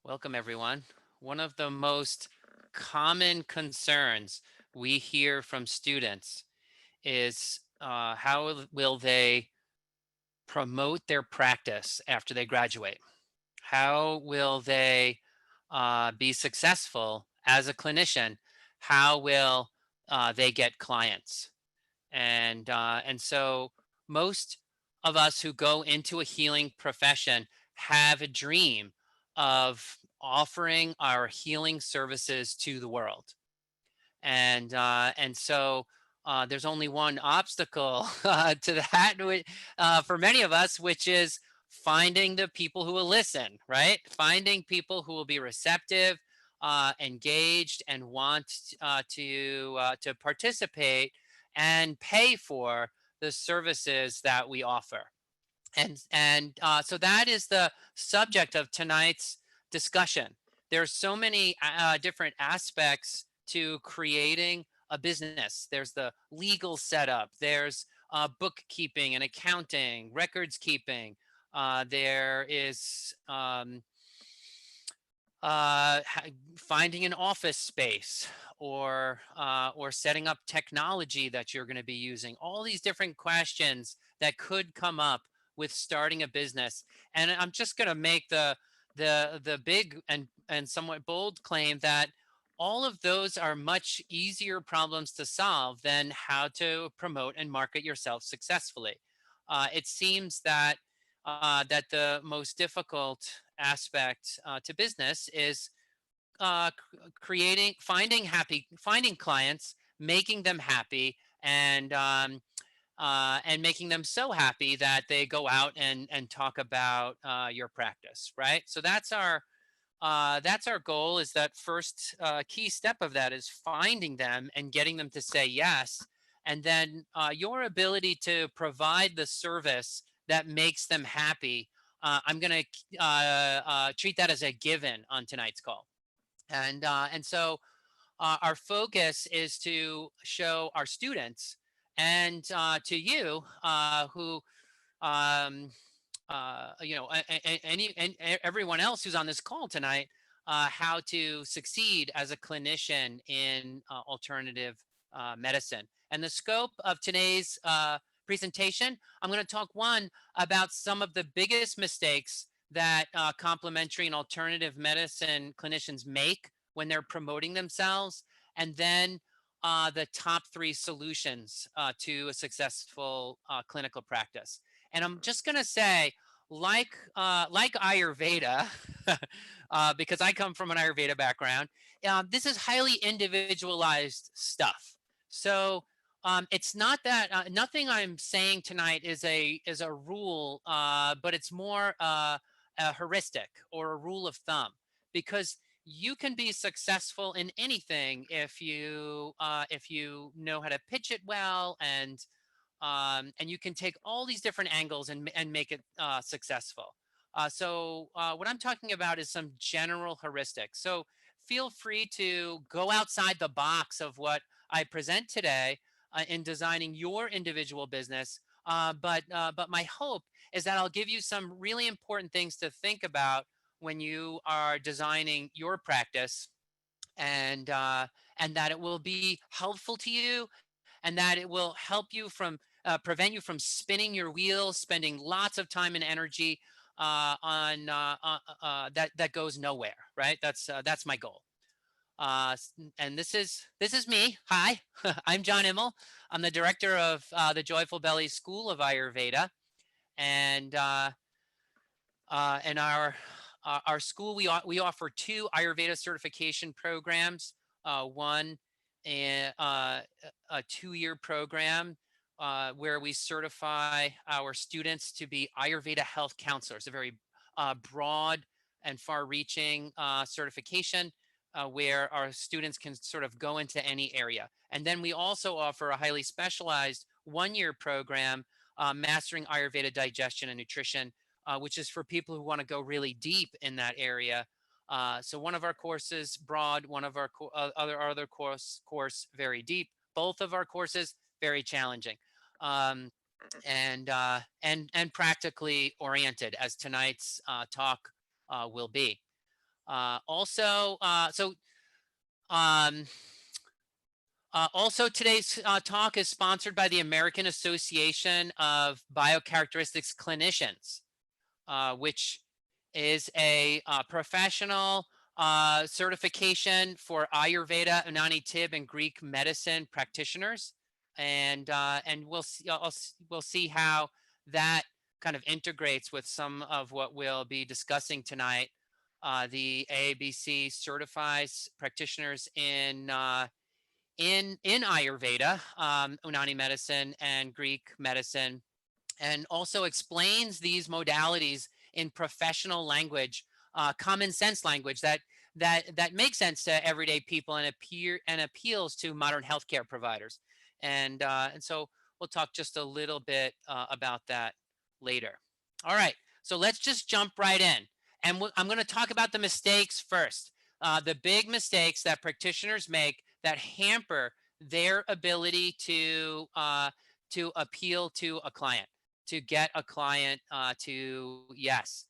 Welcome, everyone. One of the most common concerns we hear from students is how will they promote their practice after they graduate? How will they be successful as a clinician? How will they get clients? And so most of us who go into a healing profession have a dream of offering our healing services to the world. And so there's only one obstacle to that for many of us, which is finding the people who will listen, right? Finding people who will be receptive, engaged, and want to participate and pay for the services that we offer. And so that is the subject of tonight's discussion. There's so many different aspects to creating a business. There's the legal setup. There's bookkeeping and accounting, records keeping. There is finding an office space, or setting up technology that you're going to be using. All these different questions that could come up with starting a business. And I'm just going to make the big and somewhat bold claim that all of those are much easier problems to solve than how to promote and market yourself successfully. It seems that the most difficult aspect to business is finding clients, making them happy, and making them so happy that they go out and talk about your practice, right? So that's our goal. Is that first key step of that is finding them and getting them to say yes, and then your ability to provide the service that makes them happy. I'm going to treat that as a given on tonight's call. And so our focus is to show our students and to you who um, everyone else who's on this call tonight, how to succeed as a clinician in alternative medicine. And the scope of today's presentation, I'm going to talk one about some of the biggest mistakes that complementary and alternative medicine clinicians make when they're promoting themselves, and then the top three solutions to a successful clinical practice. And I'm just going to say, like Ayurveda, because I come from an Ayurveda background, this is highly individualized stuff. So it's not that nothing I'm saying tonight is a rule, but it's more a heuristic or a rule of thumb, because you can be successful in anything if you know how to pitch it well, and you can take all these different angles and make it successful. So what I'm talking about is some general heuristics. So feel free to go outside the box of what I present today in designing your individual business. But my hope is that I'll give you some really important things to think about when you are designing your practice, and that it will be helpful to you, and that it will help you from prevent you from spinning your wheels, spending lots of time and energy on that goes nowhere. Right? That's my goal. And this is me. Hi, I'm John Immel. I'm the director of the Joyful Belly School of Ayurveda, and in our school we offer two Ayurveda certification programs. One a 2-year program where we certify our students to be Ayurveda health counselors, a very broad and far-reaching certification where our students can sort of go into any area. And then we also offer a highly specialized 1-year program, Mastering Ayurveda Digestion and Nutrition, which is for people who want to go really deep in that area. So one of our courses broad, one of our other course very deep. Both of our courses very challenging, um, and practically oriented, as tonight's talk will be. Also, um, also, today's talk is sponsored by the American Association of Biocharacteristics Clinicians, which is a professional certification for Ayurveda, Unani Tib, and Greek medicine practitioners. And we'll see, we'll see how that kind of integrates with some of what we'll be discussing tonight. The AABC certifies practitioners in Ayurveda, Unani medicine, and Greek medicine, and also explains these modalities in professional language, common sense language that makes sense to everyday people and appeals to modern healthcare providers. And so we'll talk just a little bit about that later. All right, so let's just jump right in, and I'm going to talk about the mistakes first. The big mistakes that practitioners make that hamper their ability to appeal to a client, to get a client to yes.